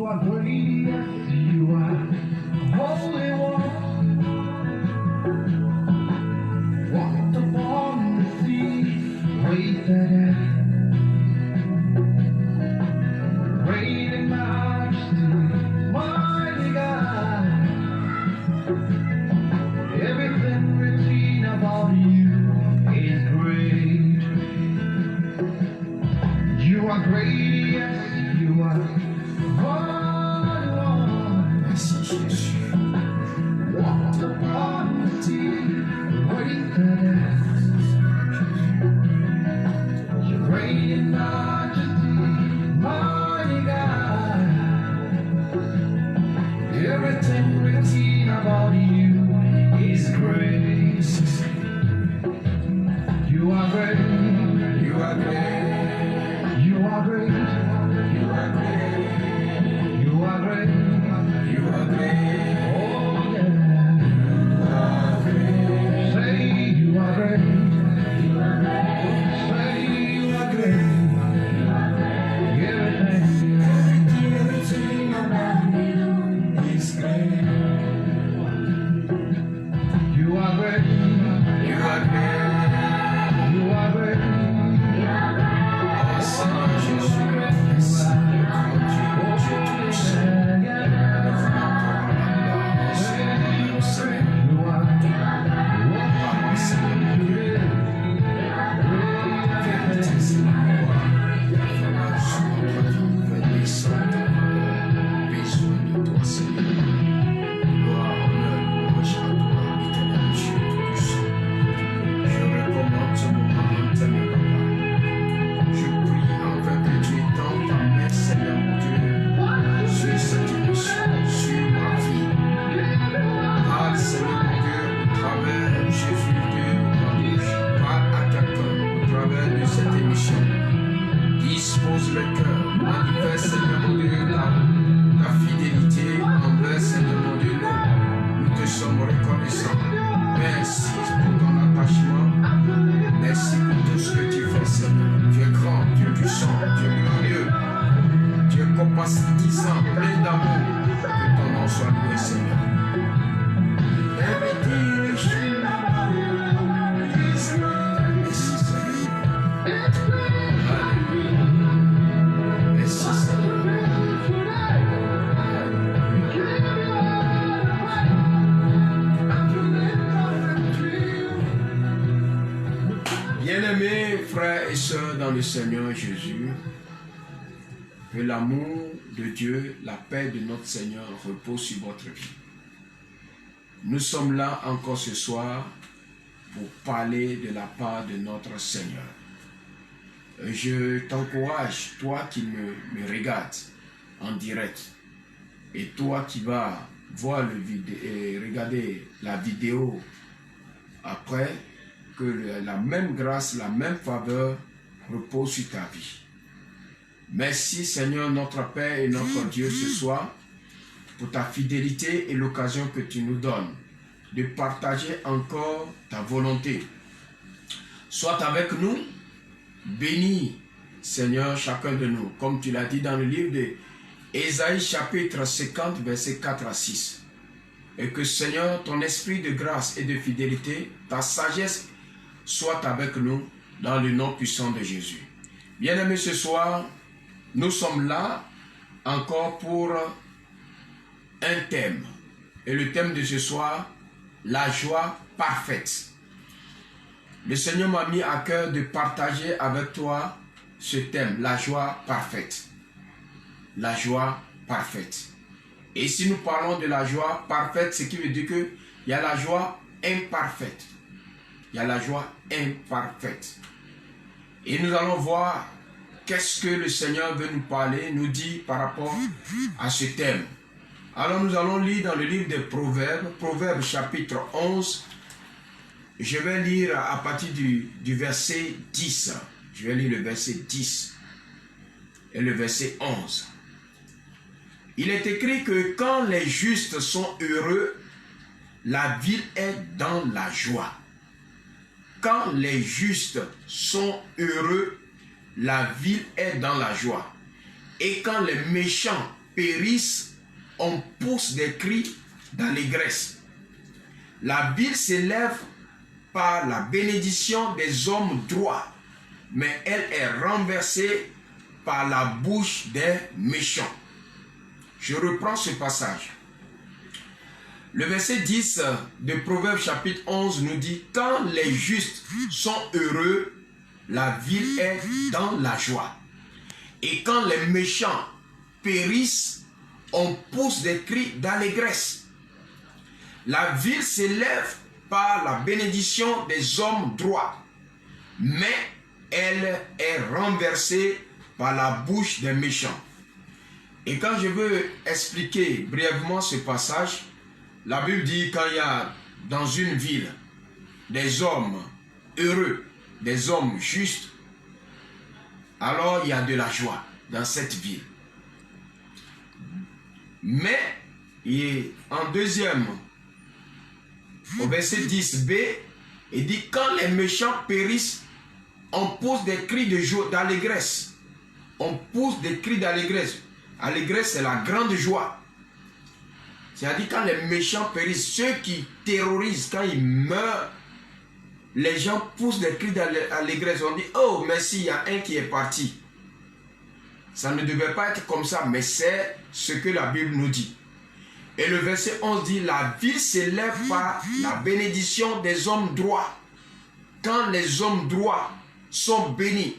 are great, yes, you are Holy One. Walked upon the sea, wasted it. Great in majesty, mighty God. Everything written about you is great. You are great, yes, you are Holy One. Walked upon the sea, wasted it. You're great in majesty, mighty God. Everything written about you is great. You are great. You are great. You are great. You are great. You are great. You are great. Oh yeah. You are great. Say you are great. You are great. Say you are great. You are great. Everything about you is great. You are great. You are great. You are great. You are great. Oh Seigneur Jésus, merci de grand Dieu, Dieu Tout-Puissant. Seigneur, Seigneur, parle, Seigneur, mon Dieu. Vérité, Seigneur, l'information entre ton nouvelle descente, besoin de toi, Seigneur. Gloire, honneur, louange à toi, éternel Dieu Tout-Puissant. Je recommande ce moment dans tes mains, Papa. Je prie afin que tu étendes ta main, Seigneur mon Dieu, sur cette émission, sur ma vie. Parle, Seigneur mon Dieu, au travers de Jésus de ma bouche. Parle à quelqu'un au travers de cette émission. Dispose le cœur, manifeste, Seigneur mon Dieu, ta fidélité envers, Seigneur mon Dieu. Nous te sommes reconnaissants. Merci pour ton attachement. Merci pour tout ce que tu fais, Seigneur. Tu es grand, tu es puissant, tu es glorieux. Tu es compatissant, plein d'amour. Que ton nom soit loué, Seigneur. Everything about you is great. Merci, Seigneur. Alléluia. Merci, Seigneur. Bien-aimés frères et sœurs dans le Seigneur Jésus, que l'amour de Dieu, la paix de notre Seigneur repose sur votre vie. Nous sommes là encore ce soir pour parler de la part de notre Seigneur. Je t'encourage, toi qui me regardes en direct, et toi qui vas voir regarder la vidéo après, que la même grâce, la même faveur repose sur ta vie. Merci Seigneur notre Père et notre Dieu ce soir pour ta fidélité et l'occasion que tu nous donnes de partager encore ta volonté. Sois avec nous, bénis Seigneur chacun de nous, comme tu l'as dit dans le livre de Ésaïe chapitre 50 versets 4 à 6. Et que Seigneur, ton esprit de grâce et de fidélité, ta sagesse soit avec nous dans le nom puissant de Jésus. Bien-aimés, ce soir, nous sommes là encore pour un thème. Et le thème de ce soir, la joie parfaite. Le Seigneur m'a mis à cœur de partager avec toi ce thème, la joie parfaite. La joie parfaite. Et si nous parlons de la joie parfaite, ce qui veut dire qu'il y a la joie imparfaite. Il y a la joie imparfaite. Et nous allons voir qu'est-ce que le Seigneur veut nous parler, nous dire par rapport à ce thème. Alors nous allons lire dans le livre des Proverbes, Proverbes chapitre 11. Je vais lire à partir du verset 10. Je vais lire le verset 10 et le verset 11. Il est écrit que quand les justes sont heureux, la ville est dans la joie. Quand les justes sont heureux, la ville est dans la joie. Et quand les méchants périssent, on pousse des cris d'allégresse. La ville s'élève par la bénédiction des hommes droits, mais elle est renversée par la bouche des méchants. Je reprends ce passage. Le verset 10 de Proverbes chapitre 11 nous dit: quand les justes sont heureux, la ville est dans la joie. Et quand les méchants périssent, on pousse des cris d'allégresse. La ville s'élève par la bénédiction des hommes droits, mais elle est renversée par la bouche des méchants. Et quand je veux expliquer brièvement ce passage, la Bible dit quand il y a dans une ville des hommes heureux, des hommes justes, alors il y a de la joie dans cette ville. Mais, en deuxième, au verset 10b, il dit quand les méchants périssent, on pousse des cris de joie, d'allégresse. On pousse des cris d'allégresse. Allégresse, c'est la grande joie. C'est-à-dire quand les méchants périssent, ceux qui terrorisent, quand ils meurent, les gens poussent des cris d'allégresse. On dit, oh merci, il y a un qui est parti. Ça ne devait pas être comme ça, mais c'est ce que la Bible nous dit. Et le verset 11 dit, la ville s'élève par la bénédiction des hommes droits. Quand les hommes droits sont bénis,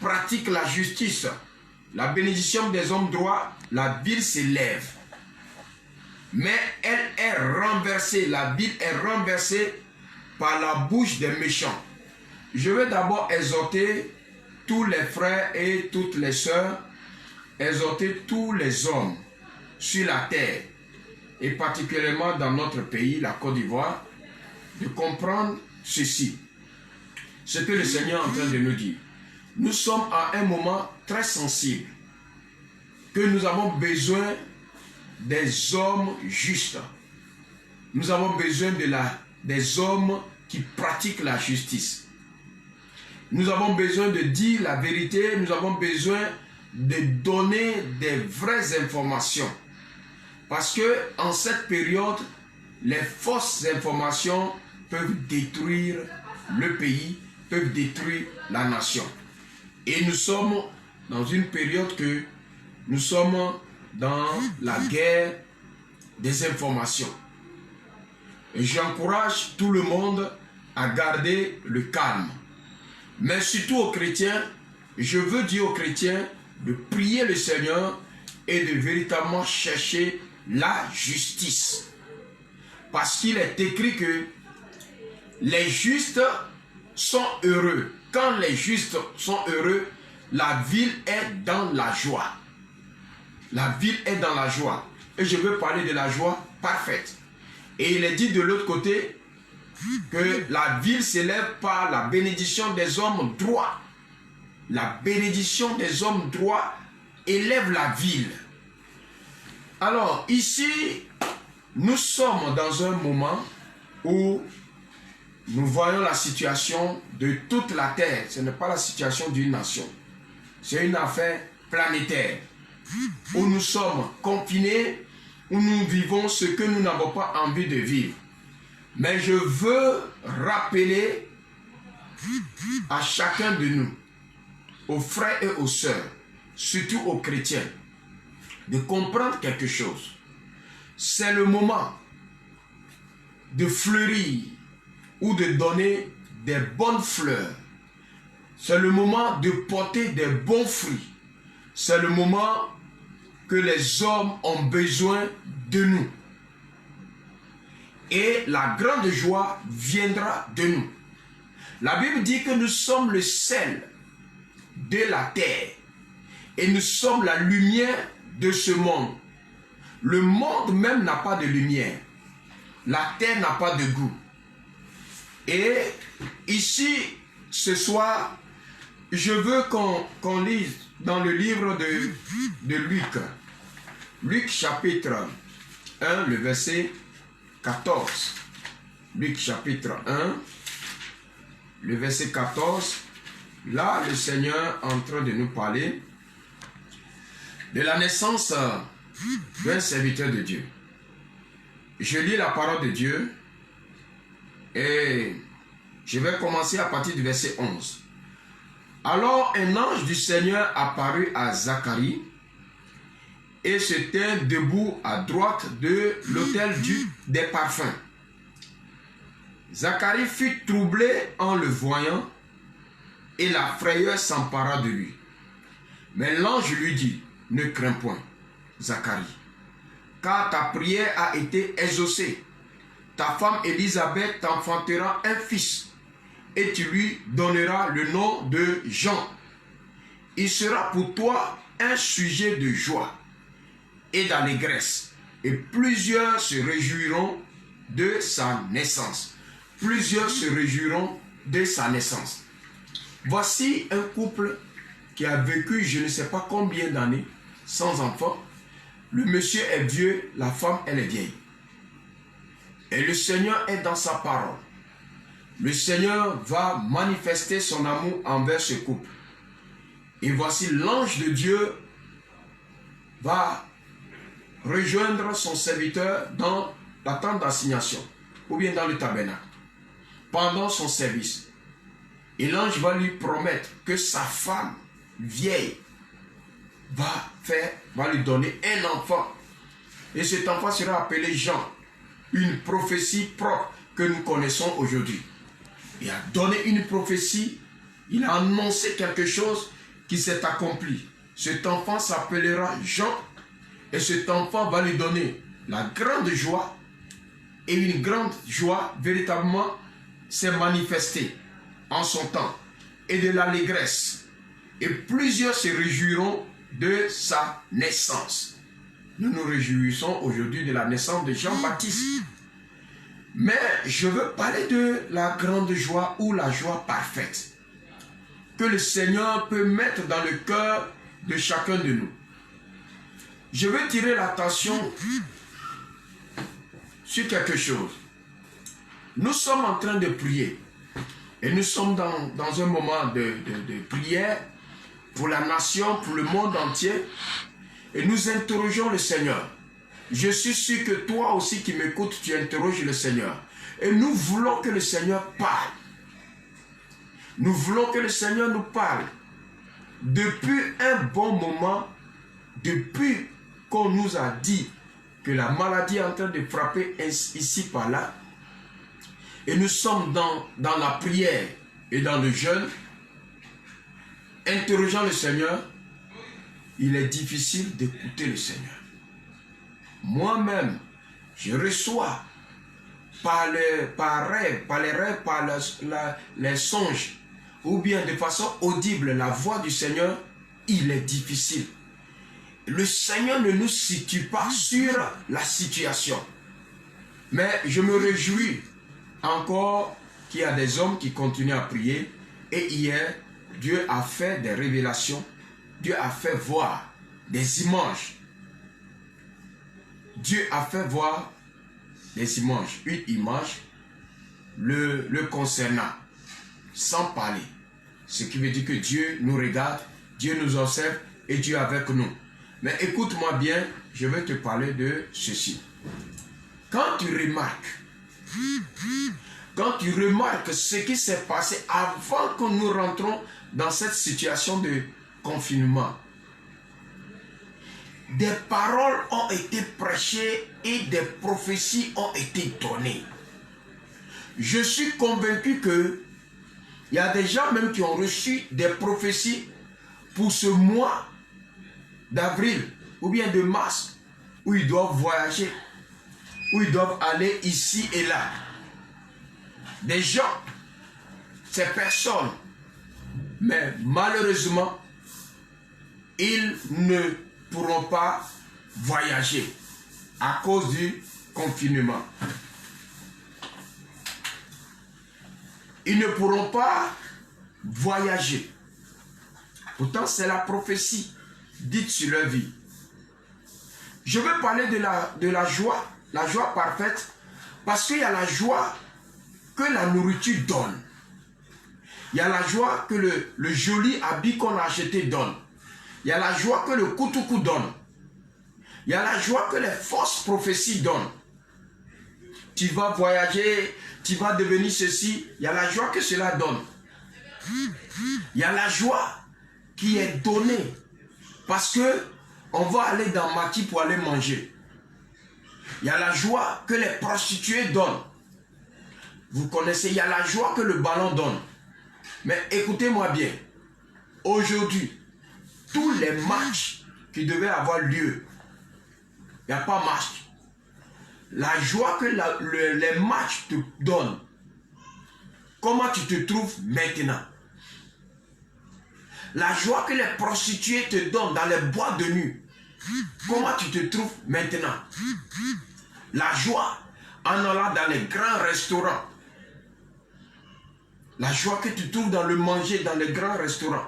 pratiquent la justice, la bénédiction des hommes droits, la ville s'élève. Mais elle est renversée, la ville est renversée par la bouche des méchants. Je vais d'abord exhorter tous les frères et toutes les sœurs, exhorter tous les hommes sur la terre, et particulièrement dans notre pays, la Côte d'Ivoire, de comprendre ceci. Ce que le Seigneur est en train de nous dire. Nous sommes à un moment très sensible, que nous avons besoin des hommes justes. Nous avons besoin des hommes qui pratiquent la justice. Nous avons besoin de dire la vérité, nous avons besoin de donner des vraies informations. Parce que en cette période, les fausses informations peuvent détruire le pays, peuvent détruire la nation. Et nous sommes dans une période que nous sommes dans la guerre des informations. Et j'encourage tout le monde à garder le calme. Mais surtout aux chrétiens, je veux dire aux chrétiens de prier le Seigneur et de véritablement chercher la justice. Parce qu'il est écrit que les justes sont heureux. Quand les justes sont heureux, la ville est dans la joie. La ville est dans la joie. Et je veux parler de la joie parfaite. Et il est dit de l'autre côté que la ville s'élève par la bénédiction des hommes droits. La bénédiction des hommes droits élève la ville. Alors ici, nous sommes dans un moment où nous voyons la situation de toute la terre. Ce n'est pas la situation d'une nation. C'est une affaire planétaire. Où nous sommes confinés, où nous vivons ce que nous n'avons pas envie de vivre. Mais je veux rappeler à chacun de nous, aux frères et aux sœurs, surtout aux chrétiens, de comprendre quelque chose. C'est le moment de fleurir ou de donner des bonnes fleurs. C'est le moment de porter des bons fruits. C'est le moment que les hommes ont besoin de nous. Et la grande joie viendra de nous. La Bible dit que nous sommes le sel de la terre. Et nous sommes la lumière de ce monde. Le monde même n'a pas de lumière. La terre n'a pas de goût. Et ici, ce soir, je veux qu'on lise dans le livre de Luc. Luc chapitre 1, le verset 14. Luc chapitre 1, le verset 14. Là, le Seigneur est en train de nous parler. de la naissance d'un serviteur de Dieu. Je lis la parole de Dieu et je vais commencer à partir du verset 11. Alors un ange du Seigneur apparut à Zacharie et se tint debout à droite de l'autel des parfums. Zacharie fut troublé en le voyant et la frayeur s'empara de lui. Mais l'ange lui dit, ne crains point, Zacharie, car ta prière a été exaucée. Ta femme Élisabeth t'enfantera un fils et tu lui donneras le nom de Jean. Il sera pour toi un sujet de joie et d'allégresse, et plusieurs se réjouiront de sa naissance. Plusieurs se réjouiront de sa naissance. Voici un couple qui a vécu je ne sais pas combien d'années sans enfant. Le monsieur est vieux, la femme elle est vieille. Et le Seigneur est dans sa parole. Le Seigneur va manifester son amour envers ce couple. Et voici l'ange de Dieu va rejoindre son serviteur dans la tente d'assignation ou bien dans le tabernacle pendant son service. Et l'ange va lui promettre que sa femme vieille va lui donner un enfant. Et cet enfant sera appelé Jean. Une prophétie propre que nous connaissons aujourd'hui. Il a donné une prophétie, il a annoncé quelque chose qui s'est accompli. Cet enfant s'appellera Jean et cet enfant va lui donner la grande joie et une grande joie véritablement s'est manifestée en son temps et de l'allégresse. Et plusieurs se réjouiront de sa naissance. Nous nous réjouissons aujourd'hui de la naissance de Jean-Baptiste. Mais je veux parler de la grande joie ou la joie parfaite que le Seigneur peut mettre dans le cœur de chacun de nous. Je veux tirer l'attention sur quelque chose. Nous sommes en train de prier et nous sommes dans un moment de prière pour la nation, pour le monde entier. Et nous interrogeons le Seigneur. Je suis sûr que toi aussi qui m'écoutes, tu interroges le Seigneur. Et nous voulons que le Seigneur parle. Nous voulons que le Seigneur nous parle. Depuis un bon moment, depuis qu'on nous a dit que la maladie est en train de frapper ici par là, et nous sommes dans la prière et dans le jeûne, interrogeant le Seigneur, il est difficile d'écouter le Seigneur. Moi-même, je reçois par les rêves, par les songes, ou bien de façon audible, la voix du Seigneur, il est difficile. Le Seigneur ne nous situe pas sur la situation. Mais je me réjouis encore qu'il y a des hommes qui continuent à prier. Et hier, Dieu a fait des révélations. Dieu a fait voir des images. Dieu a fait voir des images. Une image le concernant, sans parler. Ce qui veut dire que Dieu nous regarde, Dieu nous observe et Dieu est avec nous. Mais écoute-moi bien, je vais te parler de ceci. Quand tu remarques ce qui s'est passé avant que nous rentrons dans cette situation de confinement, des paroles ont été prêchées et des prophéties ont été données. Je suis convaincu que il y a des gens même qui ont reçu des prophéties pour ce mois d'avril ou bien de mars où ils doivent voyager, où ils doivent aller ici et là. Des gens, ces personnes, mais malheureusement, ils ne pourront pas voyager à cause du confinement. Ils ne pourront pas voyager. Pourtant, c'est la prophétie dite sur leur vie. Je veux parler de la joie parfaite, parce qu'il y a la joie que la nourriture donne. Il y a la joie que le joli habit qu'on a acheté donne. Il y a la joie que le Kutuku donne. Il y a la joie que les fausses prophéties donnent. Tu vas voyager, tu vas devenir ceci. Il y a la joie que cela donne. Il y a la joie qui est donnée parce que on va aller dans Maki pour aller manger. Il y a la joie que les prostituées donnent. Vous connaissez, il y a la joie que le ballon donne. Mais écoutez-moi bien. Aujourd'hui, tous les matchs qui devaient avoir lieu, il n'y a pas match. La joie que les matchs te donnent, comment tu te trouves maintenant? La joie que les prostituées te donnent dans les boîtes de nuit, comment tu te trouves maintenant? La joie en allant dans les grands restaurants, la joie que tu trouves dans le manger dans les grands restaurants.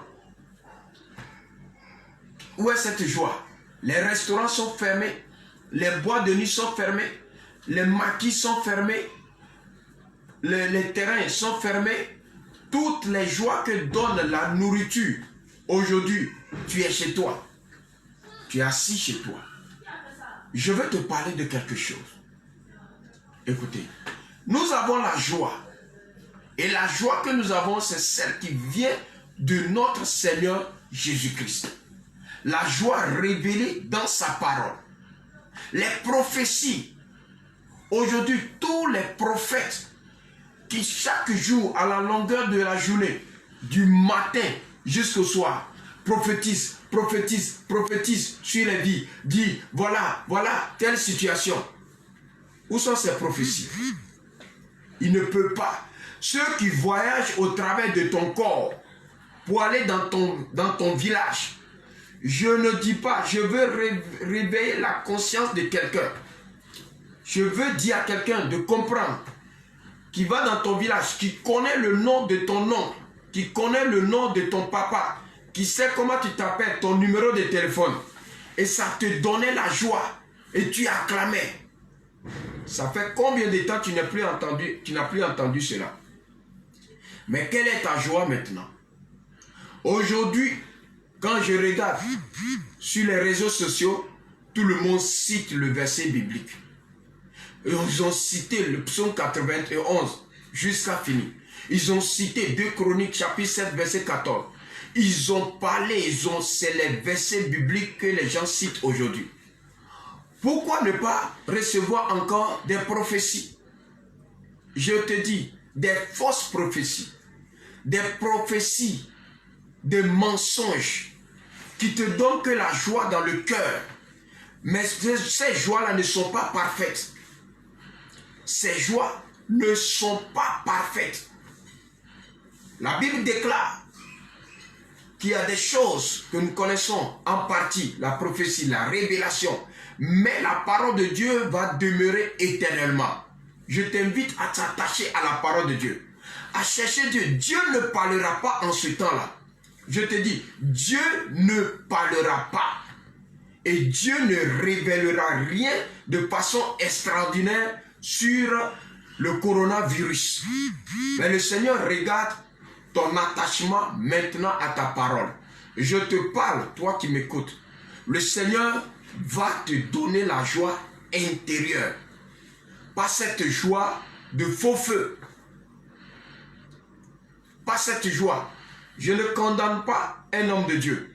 Où est cette joie? Les restaurants sont fermés, les boîtes de nuit sont fermées, les maquis sont fermés, les terrains sont fermés. Toutes les joies que donne la nourriture, aujourd'hui, tu es chez toi. Tu es assis chez toi. Je veux te parler de quelque chose. Écoutez, nous avons la joie. Et la joie que nous avons, c'est celle qui vient de notre Seigneur Jésus-Christ. La joie révélée dans sa parole. Les prophéties. Aujourd'hui, tous les prophètes qui chaque jour, à la longueur de la journée, du matin jusqu'au soir, prophétisent, prophétisent, prophétisent sur les vies, disent, voilà, voilà, telle situation. Où sont ces prophéties? Il ne peut pas. Ceux qui voyagent au travers de ton corps pour aller dans ton village, je ne dis pas, je veux réveiller la conscience de quelqu'un. Je veux dire à quelqu'un de comprendre, qui va dans ton village, qui connaît le nom de ton oncle, qui connaît le nom de ton papa, qui sait comment tu t'appelles, ton numéro de téléphone. Et ça te donnait la joie. Et tu acclamais. Ça fait combien de temps tu n'as plus entendu cela? Mais quelle est ta joie maintenant? Aujourd'hui, quand je regarde sur les réseaux sociaux, tout le monde cite le verset biblique. Ils ont cité le psaume 91 jusqu'à fini. Ils ont cité 2 Chroniques chapitre 7 verset 14. Ils ont parlé, c'est les versets bibliques que les gens citent aujourd'hui. Pourquoi ne pas recevoir encore des prophéties? Je te dis, des fausses prophéties, des prophéties, des mensonges qui te donnent que la joie dans le cœur. Mais ces joies-là ne sont pas parfaites. Ces joies ne sont pas parfaites. La Bible déclare qu'il y a des choses que nous connaissons en partie, la prophétie, la révélation, mais la parole de Dieu va demeurer éternellement. Je t'invite à t'attacher à la parole de Dieu, à chercher Dieu. Dieu ne parlera pas en ce temps-là. Je te dis, Dieu ne parlera pas. Et Dieu ne révélera rien de façon extraordinaire sur le coronavirus. Mais le Seigneur regarde ton attachement maintenant à ta parole. Je te parle, toi qui m'écoutes. Le Seigneur va te donner la joie intérieure. Pas cette joie de faux feu. Pas cette joie. Je ne condamne pas un homme de Dieu.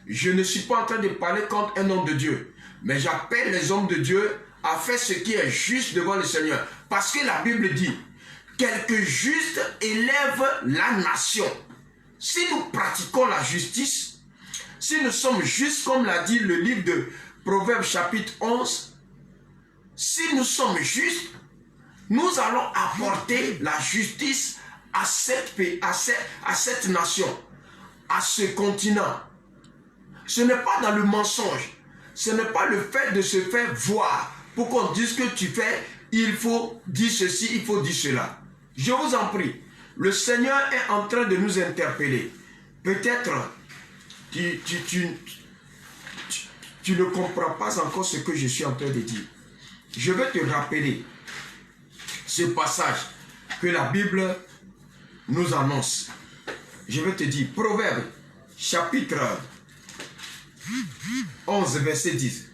Je ne suis pas en train de parler contre un homme de Dieu. Mais j'appelle les hommes de Dieu à faire ce qui est juste devant le Seigneur. Parce que la Bible dit, quelques justes élèvent la nation. Si nous pratiquons la justice, si nous sommes justes, comme l'a dit le livre de Proverbes chapitre 11, si nous sommes justes, nous allons apporter la justice à cette nation, à ce continent. Ce n'est pas dans le mensonge, ce n'est pas le fait de se faire voir pour qu'on dise que tu fais, il faut dire ceci, il faut dire cela. Je vous en prie, le Seigneur est en train de nous interpeller. Peut-être tu ne comprends pas encore ce que je suis en train de dire. Je vais te rappeler ce passage que la Bible nous annonce. Je vais te dire, Proverbe chapitre 11, verset 10.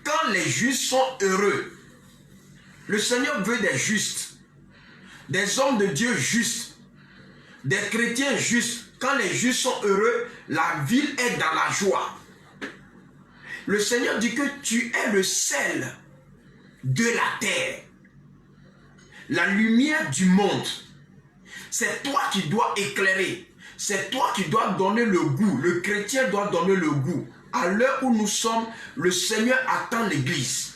Quand les justes sont heureux, le Seigneur veut des justes, des hommes de Dieu justes, des chrétiens justes. Quand les justes sont heureux, la ville est dans la joie. Le Seigneur dit que tu es le sel de la terre, la lumière du monde. C'est toi qui dois éclairer. C'est toi qui dois donner le goût. Le chrétien doit donner le goût. À l'heure où nous sommes, le Seigneur attend l'Église.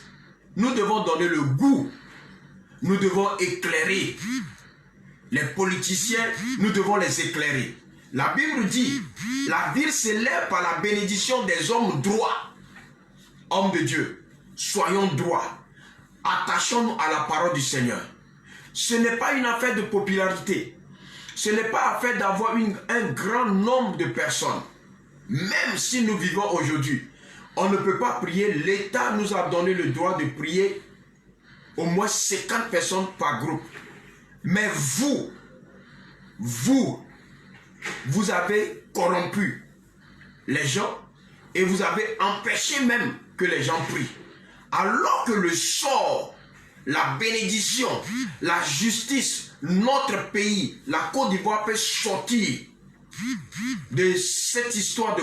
Nous devons donner le goût. Nous devons éclairer. Les politiciens, nous devons les éclairer. La Bible dit, la ville s'élève par la bénédiction des hommes droits. Hommes de Dieu, soyons droits. Attachons-nous à la parole du Seigneur. Ce n'est pas une affaire de popularité. Ce n'est pas affaire d'avoir un grand nombre de personnes. Même si nous vivons aujourd'hui, on ne peut pas prier. L'État nous a donné le droit de prier au moins 50 personnes par groupe. Mais vous avez corrompu les gens et vous avez empêché même que les gens prient. Alors que le sort, la bénédiction, la justice, notre pays, la Côte d'Ivoire peut sortir de cette histoire de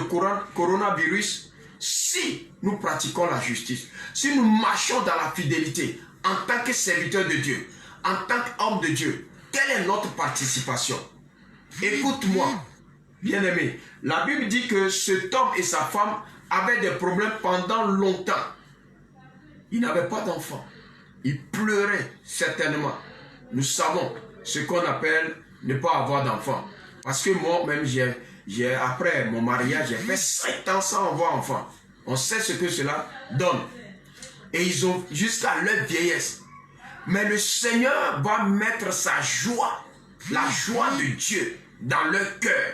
coronavirus si nous pratiquons la justice, si nous marchons dans la fidélité en tant que serviteurs de Dieu, en tant qu'hommes de Dieu. Quelle est notre participation? Écoute-moi, bien-aimé. La Bible dit que cet homme et sa femme avaient des problèmes pendant longtemps. Ils n'avaient pas d'enfants. Ils pleuraient certainement. Nous savons ce qu'on appelle ne pas avoir d'enfants. Parce que moi-même, après mon mariage, j'ai fait 7 ans sans avoir d'enfants. On sait ce que cela donne. Et ils ont jusqu'à leur vieillesse. Mais le Seigneur va mettre sa joie, la joie de Dieu dans leur cœur,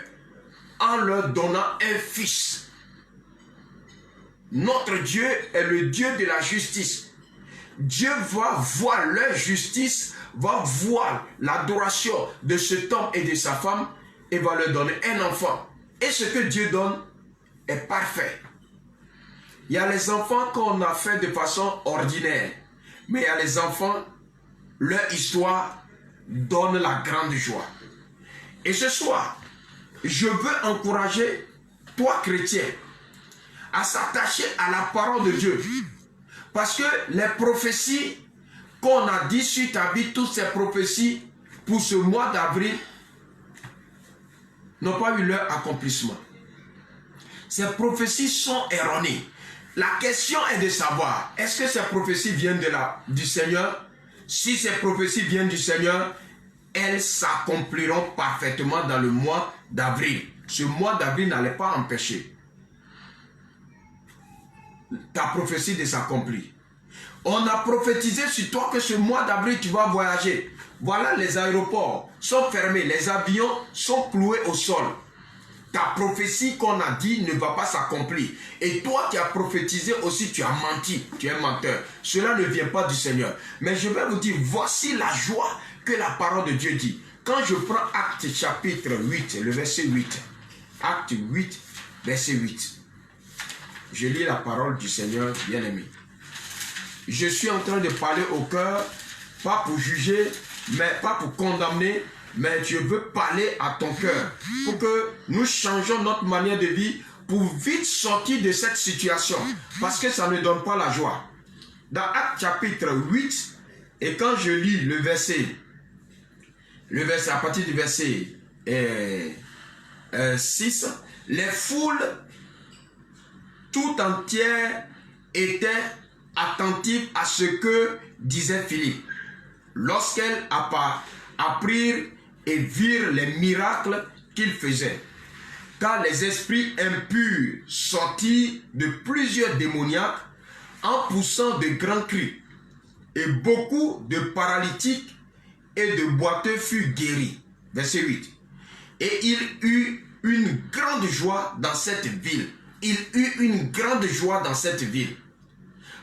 en leur donnant un fils. Notre Dieu est le Dieu de la justice. Dieu va voir leur justice, va voir l'adoration de cet homme et de sa femme et va leur donner un enfant. Et ce que Dieu donne est parfait. Il y a les enfants qu'on a fait de façon ordinaire, mais il y a les enfants, leur histoire donne la grande joie. Et ce soir, je veux encourager toi chrétien à s'attacher à la parole de Dieu. Parce que les prophéties qu'on a dit sur ta vie, toutes ces prophéties pour ce mois d'avril n'ont pas eu leur accomplissement. Ces prophéties sont erronées. La question est de savoir, est-ce que ces prophéties viennent du Seigneur? Si ces prophéties viennent du Seigneur, elles s'accompliront parfaitement dans le mois d'avril. Ce mois d'avril n'allait pas empêcher ta prophétie de s'accomplir. On a prophétisé sur toi que ce mois d'avril, tu vas voyager. Voilà, les aéroports sont fermés, les avions sont cloués au sol. Ta prophétie qu'on a dit ne va pas s'accomplir. Et toi qui as prophétisé aussi, tu as menti, tu es menteur. Cela ne vient pas du Seigneur. Mais je vais vous dire, voici la joie que la parole de Dieu dit. Quand je prends Acte chapitre 8, le verset 8. Acte 8, verset 8. Je lis la parole du Seigneur bien-aimé. Je suis en train de parler au cœur, pas pour juger, mais pas pour condamner, mais je veux parler à ton cœur pour que nous changeons notre manière de vie pour vite sortir de cette situation parce que ça ne donne pas la joie. Dans Acte chapitre 8, et quand je lis le verset à partir du verset 6, les foules tout entières étaient attentives à ce que disait Philippe. Lorsqu'elles apprirent et virent les miracles qu'il faisait. Car les esprits impurs sortirent de plusieurs démoniaques en poussant de grands cris. Et beaucoup de paralytiques et de boiteux furent guéris. Verset 8. Et il eut une grande joie dans cette ville. Il eut une grande joie dans cette ville.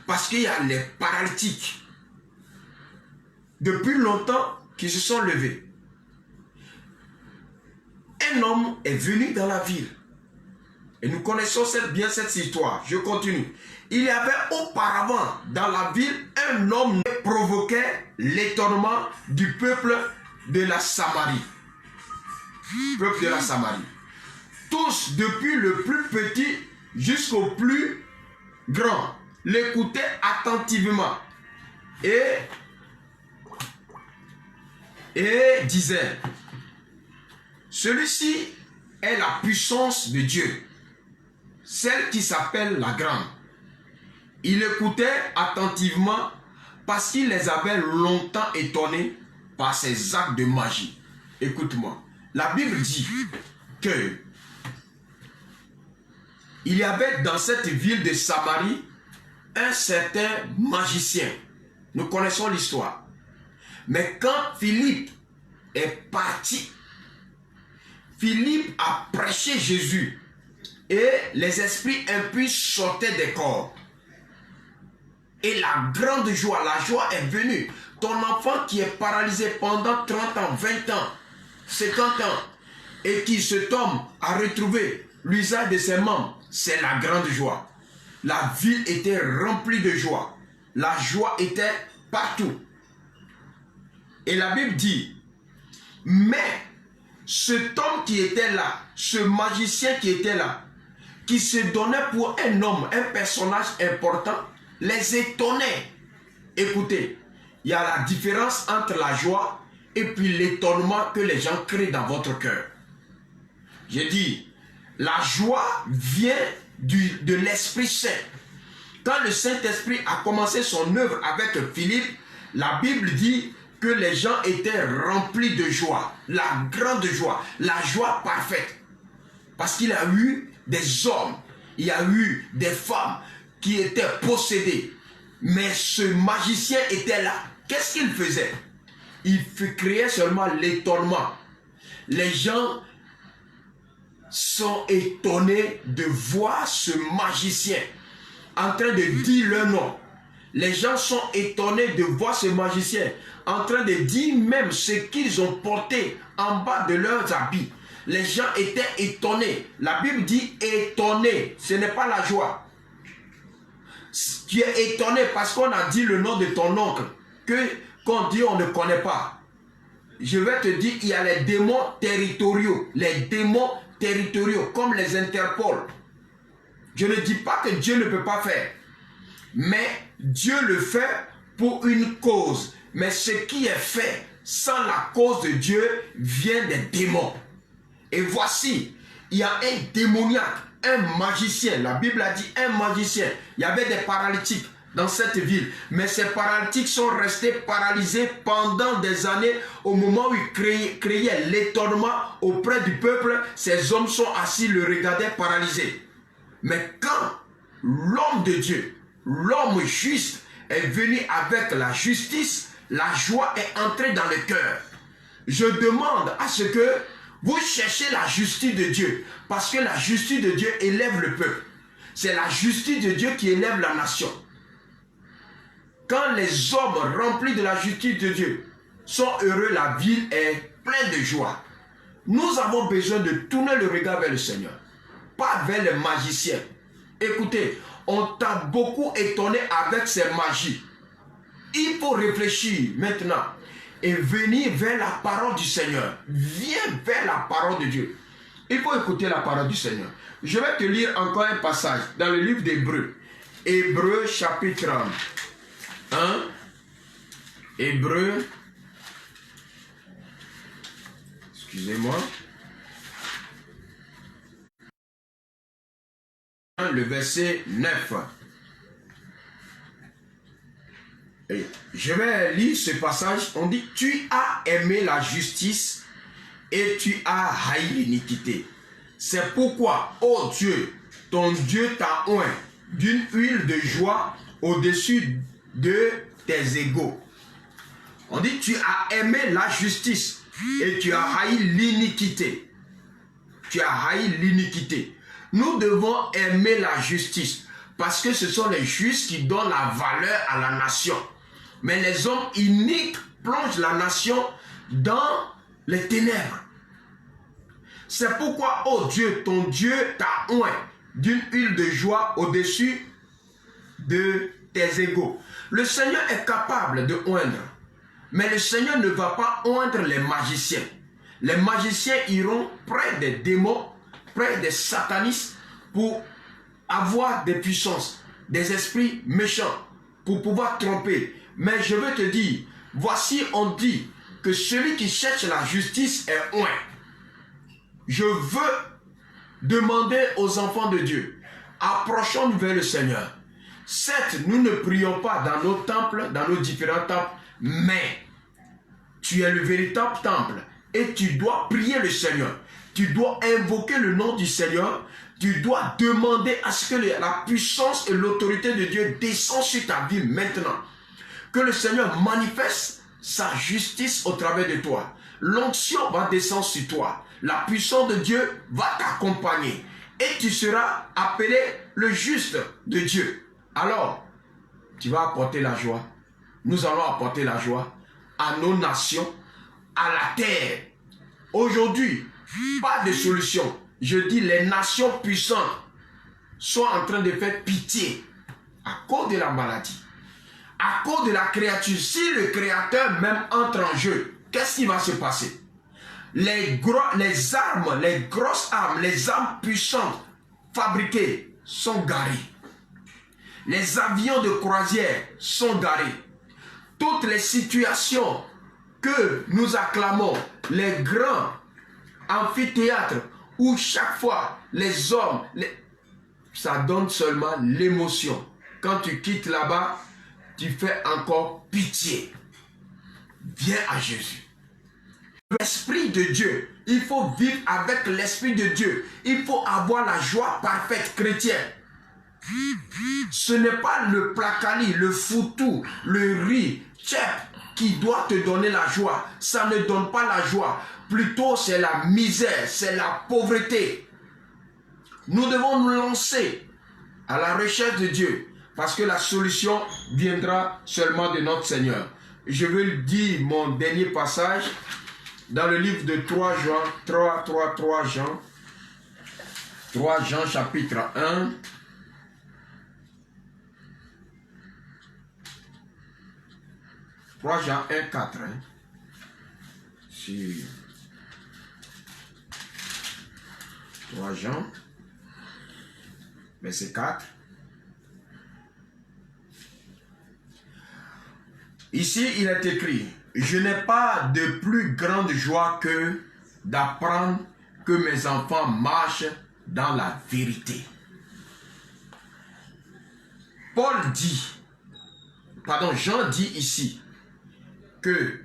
Parce qu'il y a les paralytiques depuis longtemps qui se sont levés. Un homme est venu dans la ville. Et nous connaissons bien cette histoire. Je continue. Il y avait auparavant dans la ville un homme qui provoquait l'étonnement du peuple de la Samarie. Peuple de la Samarie. Tous, depuis le plus petit jusqu'au plus grand, l'écoutaient attentivement et disaient, celui-ci est la puissance de Dieu, celle qui s'appelle la grande. Il écoutait attentivement parce qu'il les avait longtemps étonnés par ses actes de magie. Écoute-moi, la Bible dit que il y avait dans cette ville de Samarie un certain magicien. Nous connaissons l'histoire. Mais quand Philippe est parti, Philippe a prêché Jésus et les esprits impurs sortaient des corps. Et la grande joie, la joie est venue. Ton enfant qui est paralysé pendant 30 ans, 20 ans, 50 ans, et qui se tombe à retrouver l'usage de ses membres, c'est la grande joie. La ville était remplie de joie. La joie était partout. Et la Bible dit, mais cet homme qui était là, ce magicien qui était là, qui se donnait pour un homme, un personnage important, les étonnait. Écoutez, il y a la différence entre la joie et puis l'étonnement que les gens créent dans votre cœur. J'ai dit, la joie vient de l'Esprit Saint. Quand le Saint-Esprit a commencé son œuvre avec Philippe, la Bible dit que les gens étaient remplis de joie, la grande joie, la joie parfaite. Parce qu'il y a eu des hommes, il y a eu des femmes qui étaient possédés. Mais ce magicien était là. Qu'est-ce qu'il faisait? Il créait seulement l'étonnement. Les gens sont étonnés de voir ce magicien en train de dire leur nom. Les gens sont étonnés de voir ce magicien en train de dire même ce qu'ils ont porté en bas de leurs habits. Les gens étaient étonnés. La Bible dit étonné. Ce n'est pas la joie. Tu es étonné parce qu'on a dit le nom de ton oncle qu'on dit on ne connaît pas. Je vais te dire, il y a les démons territoriaux. Les démons territoriaux comme les Interpol. Je ne dis pas que Dieu ne peut pas faire. Mais Dieu le fait pour une cause. Mais ce qui est fait sans la cause de Dieu vient des démons. Et voici, il y a un démoniaque, un magicien. La Bible a dit un magicien. Il y avait des paralytiques dans cette ville. Mais ces paralytiques sont restés paralysés pendant des années. Au moment où ils créaient l'étonnement auprès du peuple, ces hommes sont assis, le regardaient paralysés. Mais quand l'homme de Dieu, l'homme juste, est venu avec la justice, la joie est entrée dans le cœur. Je demande à ce que vous cherchez la justice de Dieu, parce que la justice de Dieu élève le peuple. C'est la justice de Dieu qui élève la nation. Quand les hommes remplis de la justice de Dieu sont heureux, la ville est pleine de joie. Nous avons besoin de tourner le regard vers le Seigneur, pas vers les magiciens. Écoutez, on t'a beaucoup étonné avec ces magies. Il faut réfléchir maintenant et venir vers la parole du Seigneur. Viens vers la parole de Dieu. Il faut écouter la parole du Seigneur. Je vais te lire encore un passage dans le livre d'Hébreux. Hébreux chapitre 1. Hébreux. Excusez-moi. Le verset 9. Et je vais lire ce passage. On dit, tu as aimé la justice et tu as haï l'iniquité. C'est pourquoi, ô Dieu, ton Dieu t'a oint d'une huile de joie au-dessus de tes égaux. On dit, tu as aimé la justice et tu as haï l'iniquité. Tu as haï l'iniquité. Nous devons aimer la justice parce que ce sont les justes qui donnent la valeur à la nation. Mais les hommes iniques plongent la nation dans les ténèbres. C'est pourquoi, oh Dieu, ton Dieu t'a oint d'une huile de joie au-dessus de tes égaux. Le Seigneur est capable de oindre, mais le Seigneur ne va pas oindre les magiciens. Les magiciens iront près des démons, près des satanistes pour avoir des puissances, des esprits méchants, pour pouvoir tromper. Mais je veux te dire, voici on dit que celui qui cherche la justice est oint. Je veux demander aux enfants de Dieu, approchons-nous vers le Seigneur. Certes, nous ne prions pas dans nos temples, dans nos différents temples, mais tu es le véritable temple et tu dois prier le Seigneur. Tu dois invoquer le nom du Seigneur. Tu dois demander à ce que la puissance et l'autorité de Dieu descendent sur ta vie maintenant. Que le Seigneur manifeste sa justice au travers de toi. L'onction va descendre sur toi. La puissance de Dieu va t'accompagner. Et tu seras appelé le juste de Dieu. Alors, tu vas apporter la joie. Nous allons apporter la joie à nos nations, à la terre. Aujourd'hui, pas de solution. Je dis les nations puissantes sont en train de faire pitié à cause de la maladie, à cause de la créature. Si le créateur même entre en jeu, qu'est-ce qui va se passer? Les armes, les grosses armes, les armes puissantes fabriquées sont garées. Les avions de croisière sont garés. Toutes les situations que nous acclamons, les grands amphithéâtres où chaque fois les hommes, ça donne seulement l'émotion. Quand tu quittes là-bas, tu fais encore pitié. Viens à Jésus. L'Esprit de Dieu, il faut vivre avec l'Esprit de Dieu. Il faut avoir la joie parfaite chrétienne. Ce n'est pas le placali, le foutou, le riz, tchèp qui doit te donner la joie. Ça ne donne pas la joie. Plutôt, c'est la misère, c'est la pauvreté. Nous devons nous lancer à la recherche de Dieu parce que la solution viendra seulement de notre Seigneur. Je veux dire mon dernier passage dans le livre de 3 Jean chapitre 1. 3 Jean 1, 4. Si 3 Jean, verset 4. Ici, il est écrit, « Je n'ai pas de plus grande joie que d'apprendre que mes enfants marchent dans la vérité. » Jean dit ici que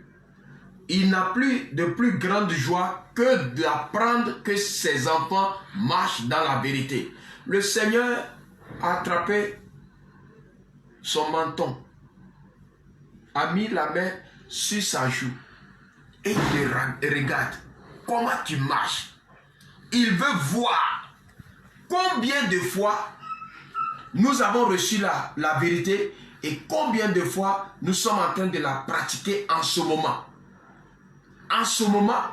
il n'a plus de plus grande joie que d'apprendre que ses enfants marchent dans la vérité. Le Seigneur a attrapé son menton, a mis la main sur sa joue et il te regarde. Comment tu marches? Il veut voir combien de fois nous avons reçu la vérité et combien de fois nous sommes en train de la pratiquer en ce moment. En ce moment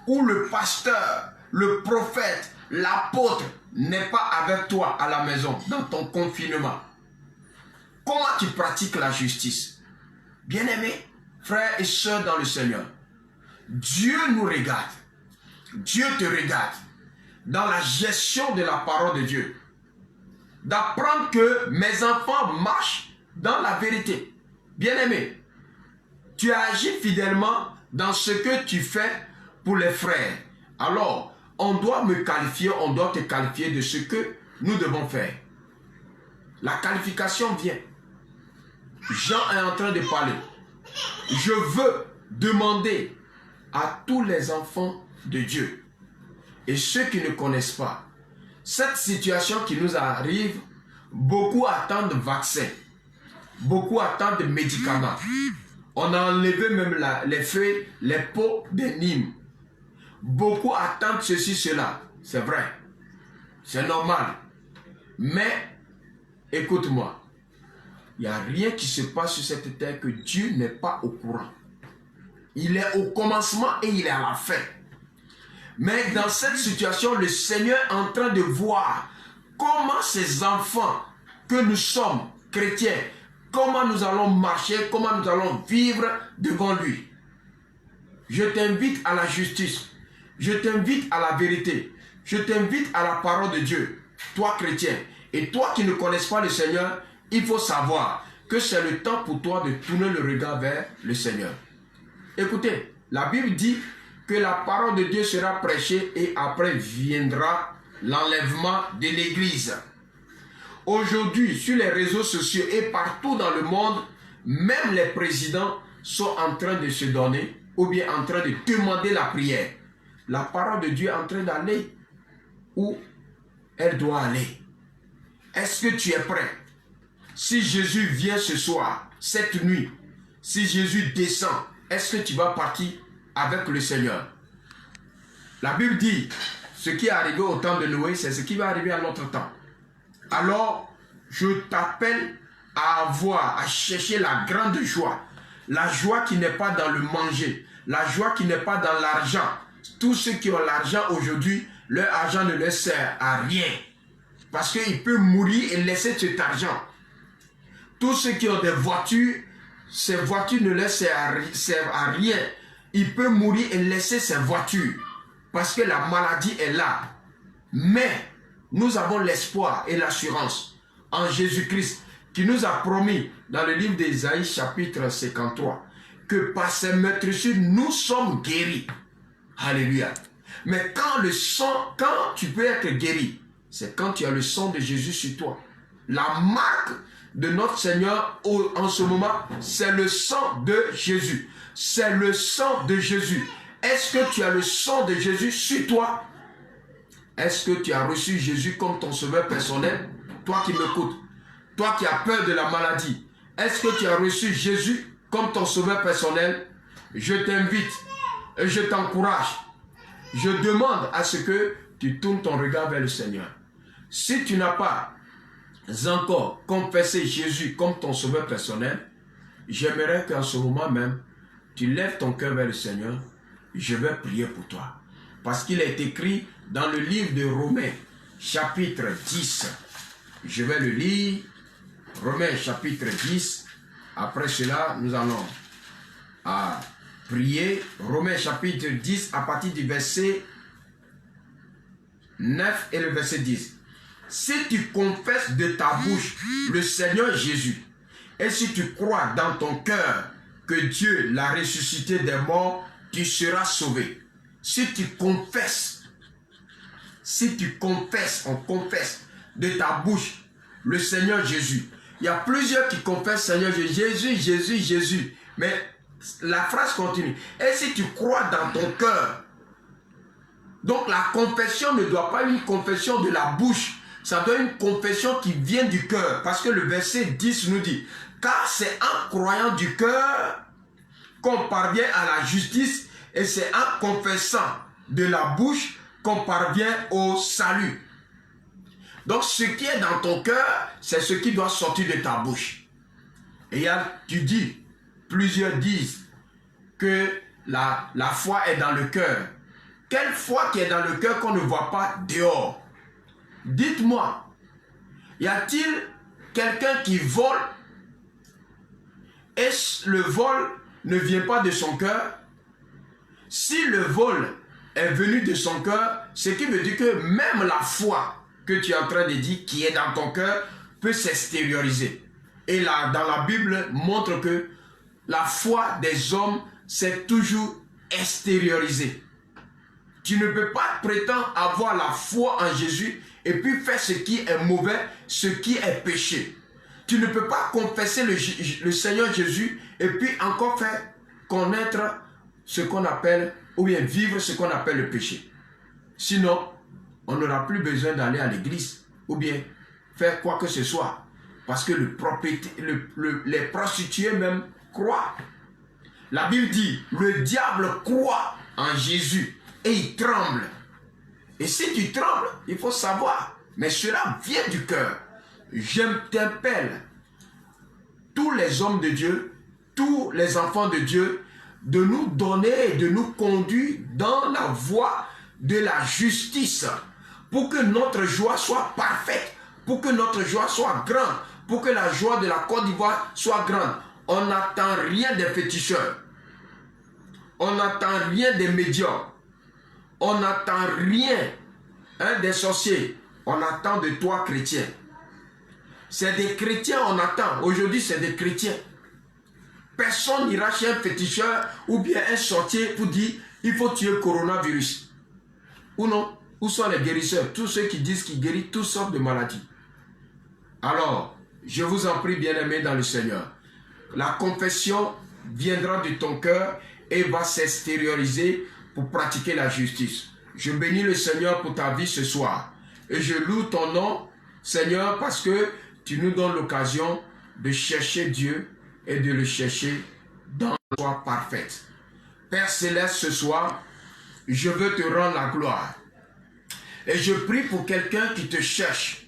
où le pasteur, le prophète, l'apôtre n'est pas avec toi à la maison, dans ton confinement. Comment tu pratiques la justice? Bien-aimés, frères et sœurs dans le Seigneur, Dieu nous regarde. Dieu te regarde dans la gestion de la parole de Dieu. D'apprendre que mes enfants marchent dans la vérité. Bien-aimé, tu as agi fidèlement dans ce que tu fais pour les frères. Alors, on doit me qualifier, on doit te qualifier de ce que nous devons faire. La qualification vient. Jean est en train de parler. Je veux demander à tous les enfants de Dieu et ceux qui ne connaissent pas, cette situation qui nous arrive, beaucoup attendent vaccins, beaucoup attendent médicaments. On a enlevé même les feuilles, les pots de Nîmes. Beaucoup attendent ceci, cela. C'est vrai. C'est normal. Mais, écoute-moi. Il n'y a rien qui se passe sur cette terre que Dieu n'est pas au courant. Il est au commencement et il est à la fin. Mais dans cette situation, le Seigneur est en train de voir comment ces enfants que nous sommes chrétiens, comment nous allons marcher, comment nous allons vivre devant lui. Je t'invite à la justice, je t'invite à la vérité, je t'invite à la parole de Dieu, toi chrétien. Et toi qui ne connais pas le Seigneur, il faut savoir que c'est le temps pour toi de tourner le regard vers le Seigneur. Écoutez, la Bible dit que la parole de Dieu sera prêchée et après viendra l'enlèvement de l'Église. Aujourd'hui, sur les réseaux sociaux et partout dans le monde, même les présidents sont en train de se donner ou bien en train de demander la prière. La parole de Dieu est en train d'aller où elle doit aller. Est-ce que tu es prêt? Si Jésus vient ce soir, cette nuit, si Jésus descend, est-ce que tu vas partir avec le Seigneur? La Bible dit, ce qui est arrivé au temps de Noé, c'est ce qui va arriver à notre temps. Alors, je t'appelle à avoir, à chercher la grande joie. La joie qui n'est pas dans le manger. La joie qui n'est pas dans l'argent. Tous ceux qui ont l'argent aujourd'hui, leur argent ne leur sert à rien. Parce qu'il peut mourir et laisser cet argent. Tous ceux qui ont des voitures, ces voitures ne leur servent à rien. Il peut mourir et laisser ses voitures. Parce que la maladie est là. Mais nous avons l'espoir et l'assurance en Jésus-Christ qui nous a promis dans le livre d'Ésaïe chapitre 53 que par ses meurtrissures nous sommes guéris. Alléluia. Mais quand tu peux être guéri, c'est quand tu as le sang de Jésus sur toi. La marque de notre Seigneur en ce moment, c'est le sang de Jésus. C'est le sang de Jésus. Est-ce que tu as le sang de Jésus sur toi? Est-ce que tu as reçu Jésus comme ton sauveur personnel? Toi qui m'écoutes, toi qui as peur de la maladie, est-ce que tu as reçu Jésus comme ton sauveur personnel? Je t'invite et je t'encourage. Je demande à ce que tu tournes ton regard vers le Seigneur. Si tu n'as pas encore confessé Jésus comme ton sauveur personnel, j'aimerais qu'en ce moment même, tu lèves ton cœur vers le Seigneur. Je vais prier pour toi. Parce qu'il est écrit dans le livre de Romains, chapitre 10. Je vais le lire. Romains, chapitre 10. Après cela, nous allons prier. Romains, chapitre 10, à partir du verset 9 et le verset 10. Si tu confesses de ta bouche le Seigneur Jésus, et si tu crois dans ton cœur que Dieu l'a ressuscité des morts, tu seras sauvé. Si tu confesses, on confesse de ta bouche le Seigneur Jésus. Il y a plusieurs qui confessent Seigneur Jésus, Jésus, Jésus. Mais la phrase continue. Et si tu crois dans ton cœur, donc la confession ne doit pas être une confession de la bouche, ça doit être une confession qui vient du cœur. Parce que le verset 10 nous dit, car c'est en croyant du cœur qu'on parvient à la justice et c'est en confessant de la bouche qu'on parvient au salut. Donc ce qui est dans ton cœur, c'est ce qui doit sortir de ta bouche. Et tu dis, plusieurs disent que la foi est dans le cœur. Quelle foi qui est dans le cœur qu'on ne voit pas dehors? Dites-moi, y a-t-il quelqu'un qui vole et le vol ne vient pas de son cœur? Si le vol est venu de son cœur, ce qui veut dire que même la foi que tu es en train de dire qui est dans ton cœur peut s'extérioriser. Et là, dans la Bible, montre que la foi des hommes s'est toujours extériorisée. Tu ne peux pas prétendre avoir la foi en Jésus et puis faire ce qui est mauvais, ce qui est péché. Tu ne peux pas confesser le Seigneur Jésus et puis encore faire connaître ce qu'on appelle, ou bien vivre ce qu'on appelle le péché. Sinon, on n'aura plus besoin d'aller à l'église ou bien faire quoi que ce soit. Parce que les prostituées même croient. La Bible dit, le diable croit en Jésus et il tremble. Et si tu trembles, il faut savoir, mais cela vient du cœur. Je t'appelle, tous les hommes de Dieu, tous les enfants de Dieu, de nous donner et de nous conduire dans la voie de la justice pour que notre joie soit parfaite, pour que notre joie soit grande, pour que la joie de la Côte d'Ivoire soit grande. On n'attend rien des féticheurs. On n'attend rien des médiums. On n'attend rien des sorciers. On attend de toi, chrétien. C'est des chrétiens on attend. Aujourd'hui, c'est des chrétiens. Personne n'ira chez un féticheur ou bien un sorcier pour dire il faut tuer le coronavirus. Ou non? Où sont les guérisseurs? Tous ceux qui disent qu'ils guérissent toutes sortes de maladies. Alors, je vous en prie, bien-aimés dans le Seigneur, la confession viendra de ton cœur et va s'extérioriser pour pratiquer la justice. Je bénis le Seigneur pour ta vie ce soir. Et je loue ton nom, Seigneur, parce que tu nous donnes l'occasion de chercher Dieu et de le chercher dans la joie parfaite. Père Céleste, ce soir, je veux te rendre la gloire. Et je prie pour quelqu'un qui te cherche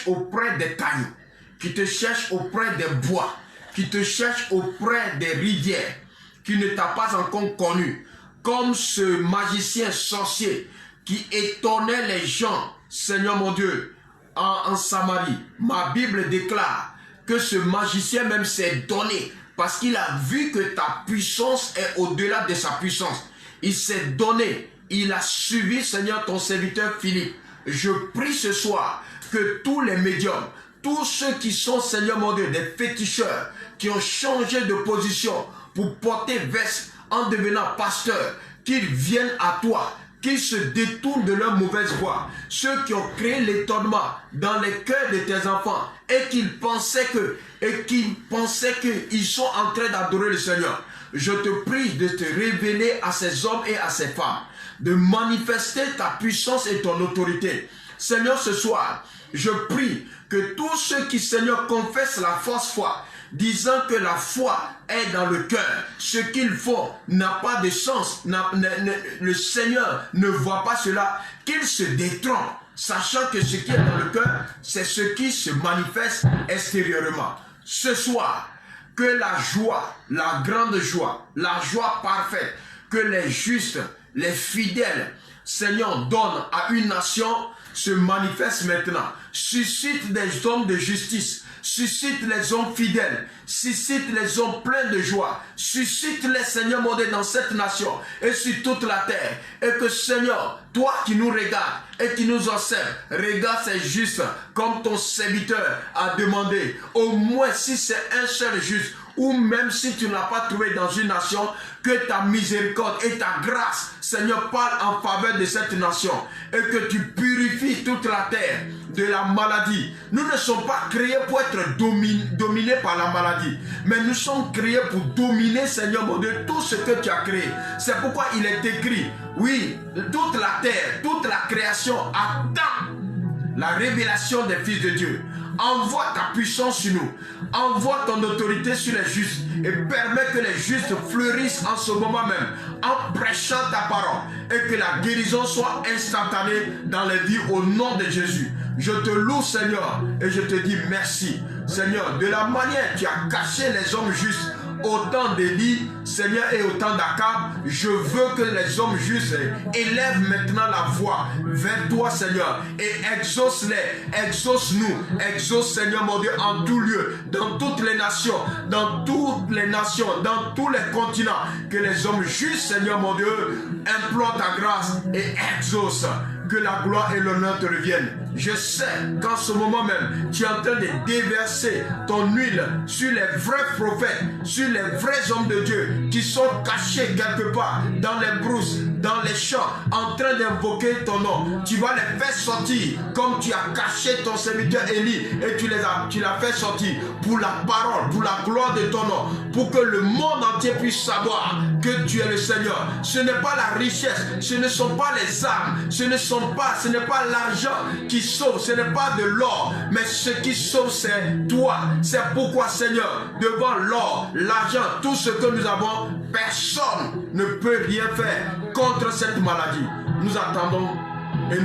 auprès des cailloux, qui te cherche auprès des bois, qui te cherche auprès des rivières, qui ne t'a pas encore connu, comme ce magicien sorcier qui étonnait les gens, Seigneur mon Dieu, en Samarie. Ma Bible déclare que ce magicien même s'est donné parce qu'il a vu que ta puissance est au-delà de sa puissance. Il s'est donné, il a suivi, Seigneur, ton serviteur Philippe. Je prie ce soir que tous les médiums, tous ceux qui sont, Seigneur mon Dieu, des féticheurs, qui ont changé de position pour porter veste en devenant pasteur, qu'ils viennent à toi, qu'ils se détournent de leur mauvaise voie. Ceux qui ont créé l'étonnement dans les cœurs de tes enfants et qu'ils pensaient qu'ils sont en train d'adorer le Seigneur. Je te prie de te révéler à ces hommes et à ces femmes, de manifester ta puissance et ton autorité. Seigneur, ce soir, je prie que tous ceux qui, Seigneur, confessent la fausse foi, disant que la foi est dans le cœur, ce qu'ils font n'a pas de sens, le Seigneur ne voit pas cela, qu'ils se détrompent, sachant que ce qui est dans le cœur, c'est ce qui se manifeste extérieurement. Ce soir, que la joie, la grande joie, la joie parfaite, que les justes, les fidèles, Seigneur, donnent à une nation, se manifeste maintenant. Suscite des hommes de justice, suscite les hommes fidèles, suscite les hommes pleins de joie, suscite les Seigneur mon Dieu dans cette nation et sur toute la terre. Et que Seigneur, toi qui nous regardes et qui nous observes, regarde ces justes comme ton serviteur a demandé. Au moins si c'est un seul juste, ou même si tu ne l'as pas trouvé dans une nation, que ta miséricorde et ta grâce, Seigneur, parle en faveur de cette nation et que tu purifies toute la terre de la maladie. Nous ne sommes pas créés pour être dominés par la maladie, mais nous sommes créés pour dominer, Seigneur mon Dieu, tout ce que tu as créé. C'est pourquoi il est écrit, oui, toute la terre, toute la création attend la révélation des fils de Dieu. Envoie ta puissance sur nous. Envoie ton autorité sur les justes et permets que les justes fleurissent en ce moment même en prêchant ta parole et que la guérison soit instantanée dans les vies au nom de Jésus. Je te loue, Seigneur, et je te dis merci. Seigneur, de la manière tu as caché les hommes justes au temps d'Élie, Seigneur, et au temps d'Akab, je veux que les hommes justes élèvent maintenant la voix vers toi, Seigneur, et exauce-les, exauce-nous, exauce, Seigneur mon Dieu, en tout lieu, dans toutes les nations, dans tous les continents, que les hommes justes, Seigneur mon Dieu, implorent ta grâce et exauce. Que la gloire et l'honneur te reviennent. Je sais qu'en ce moment même, tu es en train de déverser ton huile sur les vrais prophètes, sur les vrais hommes de Dieu qui sont cachés quelque part dans les brousses, dans les champs, en train d'invoquer ton nom. Tu vas les faire sortir comme tu as caché ton serviteur Élie et tu l'as fait sortir pour la parole, pour la gloire de ton nom, pour que le monde entier puisse savoir que tu es le Seigneur. Ce n'est pas la richesse, ce ne sont pas les armes, ce n'est pas l'argent qui sauve, ce n'est pas de l'or, mais ce qui sauve c'est toi. C'est pourquoi, Seigneur, devant l'or, l'argent, tout ce que nous avons, personne ne peut rien faire contre cette maladie. Nous attendons et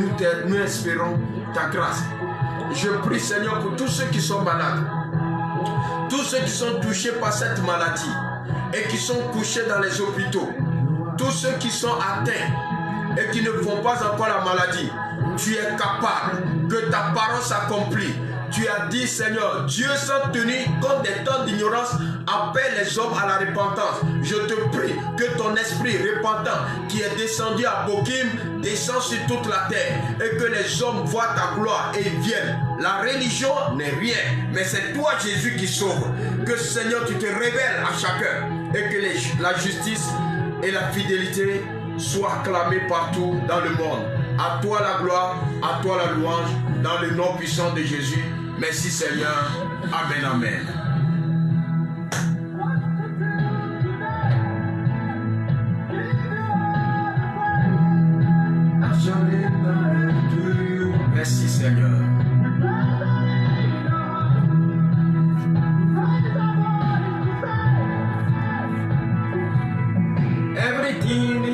nous espérons ta grâce. Je prie, Seigneur, pour tous ceux qui sont malades, tous ceux qui sont touchés par cette maladie et qui sont couchés dans les hôpitaux, tous ceux qui sont atteints et qui ne font pas encore la maladie, tu es capable, que ta parole s'accomplit. Tu as dit, Seigneur, Dieu sans tenir compte des temps d'ignorance appelle les hommes à la repentance. Je te prie que ton esprit repentant qui est descendu à Bokim descende sur toute la terre et que les hommes voient ta gloire et viennent. La religion n'est rien, mais c'est toi Jésus qui sauve. Que Seigneur tu te révèles à chacun et que la justice et la fidélité soient acclamées partout dans le monde. À toi la gloire, à toi la louange, dans le nom puissant de Jésus. Merci Seigneur. Amen, amen. Merci Seigneur. Everything